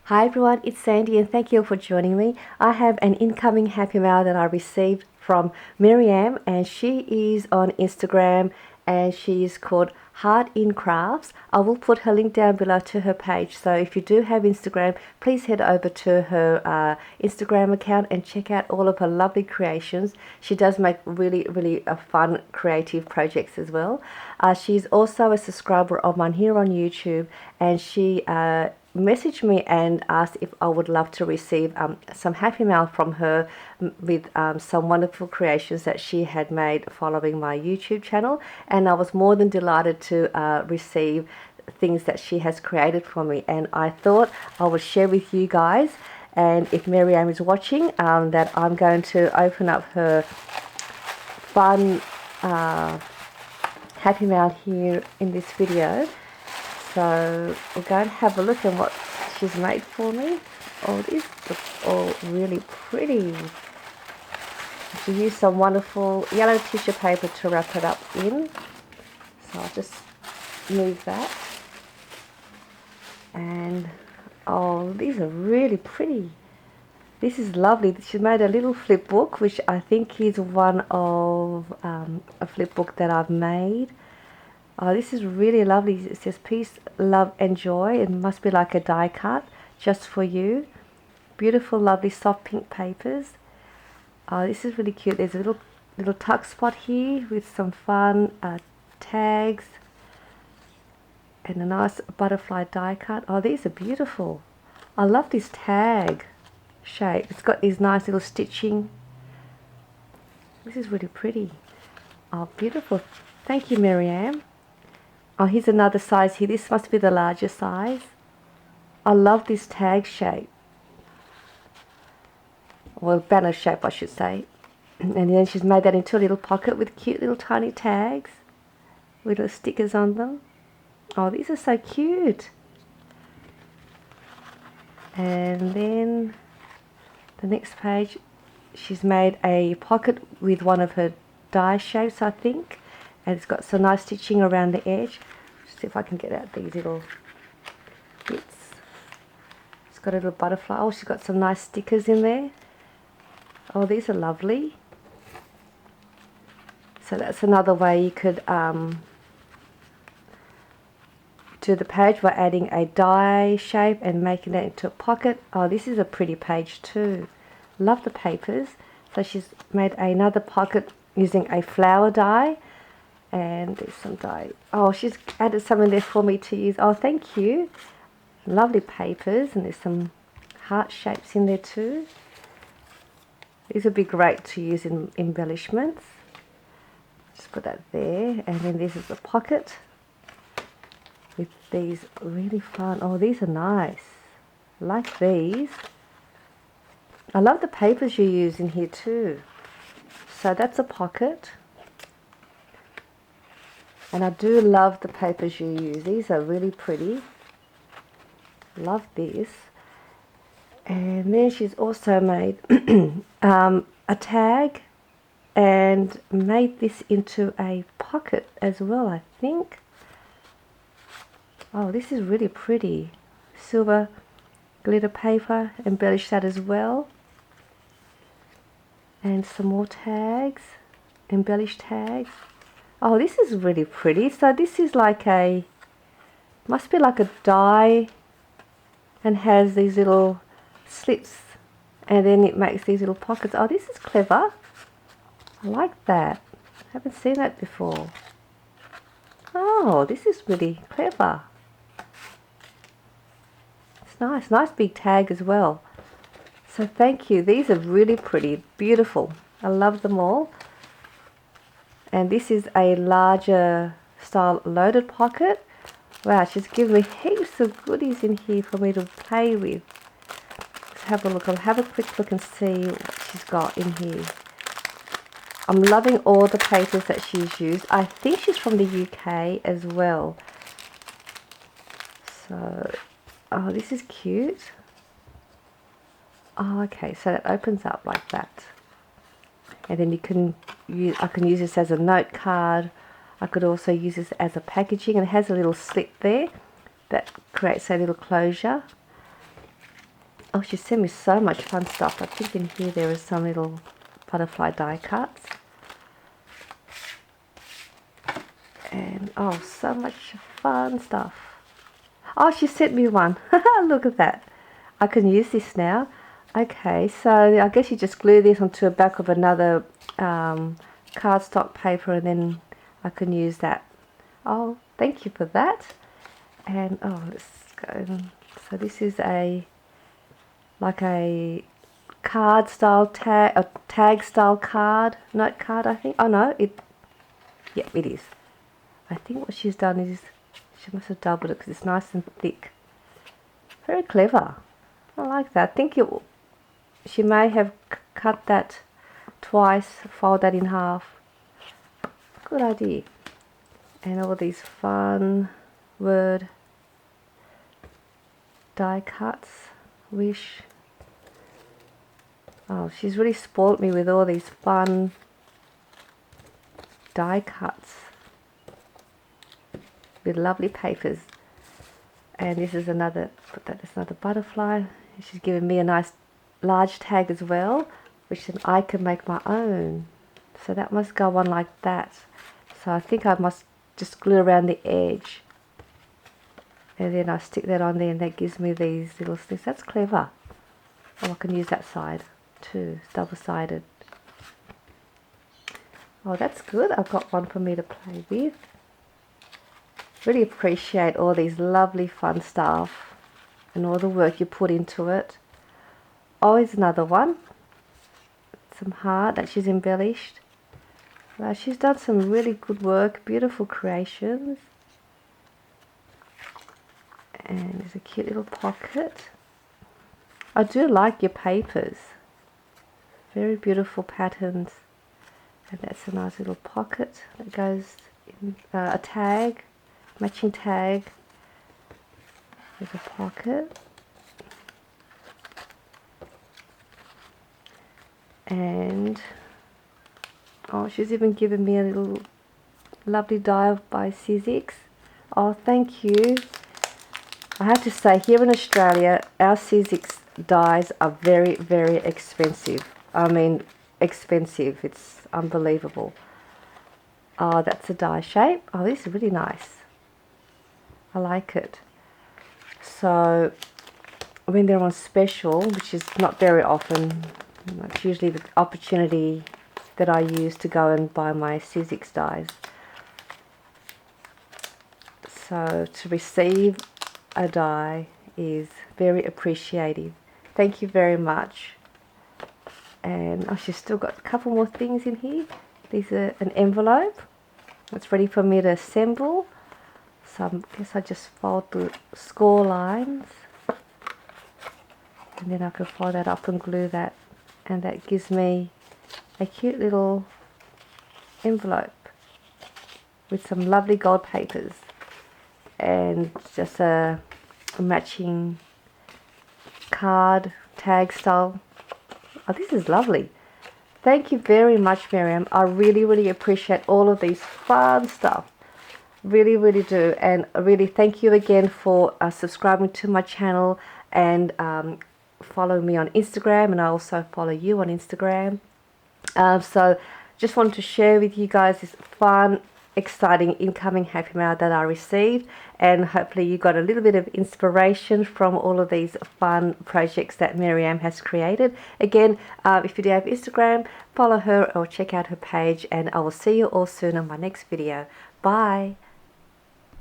Hi everyone, it's Sandy and thank you for joining me. I have an incoming happy mail that I received from Maryam, and she is on Instagram and she is called Heart in Crafts. I will put her link down below to her page, so if you do have Instagram, please head over to her Instagram account and check out all of her lovely creations. She does make really fun creative projects as well. She's also a subscriber of mine here on YouTube, and she messaged me and asked if I would love to receive some happy mail from her with some wonderful creations that she had made following my YouTube channel, and I was more than delighted to receive things that she has created for me, and I thought I would share with you guys. And if Maryam is watching, that I'm going to open up her fun happy mail here in this video. So we'll go and have a look at what she's made for me. Oh, these look all really pretty. She used some wonderful yellow tissue paper to wrap it up in. So I'll just move that. And oh, these are really pretty. This is lovely. She made a little flip book, which I think is one of a flip book that I've made. Oh, this is really lovely. It says peace, love and joy. It must be like a die cut just for you. Beautiful, lovely, soft pink papers. Oh, this is really cute. There's a little tuck spot here with some fun tags and a nice butterfly die cut. Oh, these are beautiful. I love this tag shape. It's got these nice little stitching. This is really pretty. Oh, beautiful. Thank you, Maryam. Oh, here's another size here. This must be the larger size. I love this tag shape. Well, banner shape, I should say. And then she's made that into a little pocket with cute little tiny tags with little stickers on them. Oh, these are so cute. And then the next page, she's made a pocket with one of her die shapes, I think. And it's got some nice stitching around the edge. See if I can get out these little bits. It's got a little butterfly. Oh, she's got some nice stickers in there. Oh, these are lovely. So that's another way you could do the page by adding a die shape and making that into a pocket. Oh, this is a pretty page too. Love the papers. So she's made another pocket using a flower die. And there's some die. Oh, she's added some in there for me to use. Oh, thank you. Lovely papers, and there's some heart shapes in there too. These would be great to use in embellishments. Just put that there, and then this is the pocket with these really fun. Oh, these are nice. I like these. I love the papers you use in here too. So that's a pocket. And I do love the papers you use. These are really pretty. Love this. And then she's also made a tag and made this into a pocket as well, I think. Oh, this is really pretty. Silver glitter paper, embellished that as well. And some more tags, embellished tags. Oh, this is really pretty. So this is like must be like a die, and has these little slits, and then it makes these little pockets. Oh, this is clever. I like that. I haven't seen that before. Oh, this is really clever. It's nice. Nice big tag as well. So thank you. These are really pretty. Beautiful. I love them all. And this is a larger style loaded pocket. Wow, she's given me heaps of goodies in here for me to play with. Let's have a look. I'll have a quick look and see what she's got in here. I'm loving all the papers that she's used. I think she's from the UK as well. So, oh, this is cute. Oh, okay, so it opens up like that. And then you can use, I can use this as a note card. I could also use this as a packaging, and it has a little slit there that creates a little closure. Oh, she sent me so much fun stuff. I think in here there is some little butterfly die cuts. And oh, so much fun stuff. Oh, she sent me one. Look at that. I can use this now. Okay, so I guess you just glue this onto the back of another cardstock paper, and then I can use that. Oh, thank you for that. And oh, let's go. So this is like a card style tag, a tag style card, note card, I think. Oh no, yeah, it is. I think what she's done is she must have doubled it because it's nice and thick. Very clever. I like that. I think she may have cut that twice, fold that in half. Good idea. And all these fun word die cuts. Wish. Oh, she's really spoilt me with all these fun die cuts with lovely papers. And this is another, that's another butterfly. She's given me a nice large tag as well, which then I can make my own. So that must go on like that. So I think I must just glue around the edge, and then I stick that on there, and that gives me these little things. That's clever. Oh, I can use that side too. It's double-sided. Oh, that's good. I've got one for me to play with. Really appreciate all these lovely fun stuff and all the work you put into it. Oh, here's another one. Some heart that she's embellished. Well, she's done some really good work, beautiful creations. And there's a cute little pocket. I do like your papers. Very beautiful patterns. And that's a nice little pocket that goes in a tag, matching tag with a pocket. And oh, she's even given me a little lovely die by Sizzix. Oh, thank you. I have to say, here in Australia, our Sizzix dies are very, very expensive. I mean, expensive. It's unbelievable. Oh, that's a die shape. Oh, this is really nice. I like it. So, when they're on special, which is not very often, it's usually the opportunity that I use to go and buy my Sizzix dies. So to receive a die is very appreciative. Thank you very much. And oh, she's still got a couple more things in here. These are an envelope. It's ready for me to assemble. So I guess I just fold the score lines. And then I can fold that up and glue that. And that gives me a cute little envelope with some lovely gold papers and just a matching card tag style. Oh, this is lovely. Thank you very much, Maryam. I really, really appreciate all of these fun stuff. Really, really do. And really thank you again for subscribing to my channel and follow me on Instagram, and I also follow you on Instagram. So just wanted to share with you guys this fun, exciting incoming happy mail that I received, and hopefully you got a little bit of inspiration from all of these fun projects that Maryam has created. Again, if you do have Instagram, follow her or check out her page, and I will see you all soon on my next video. Bye.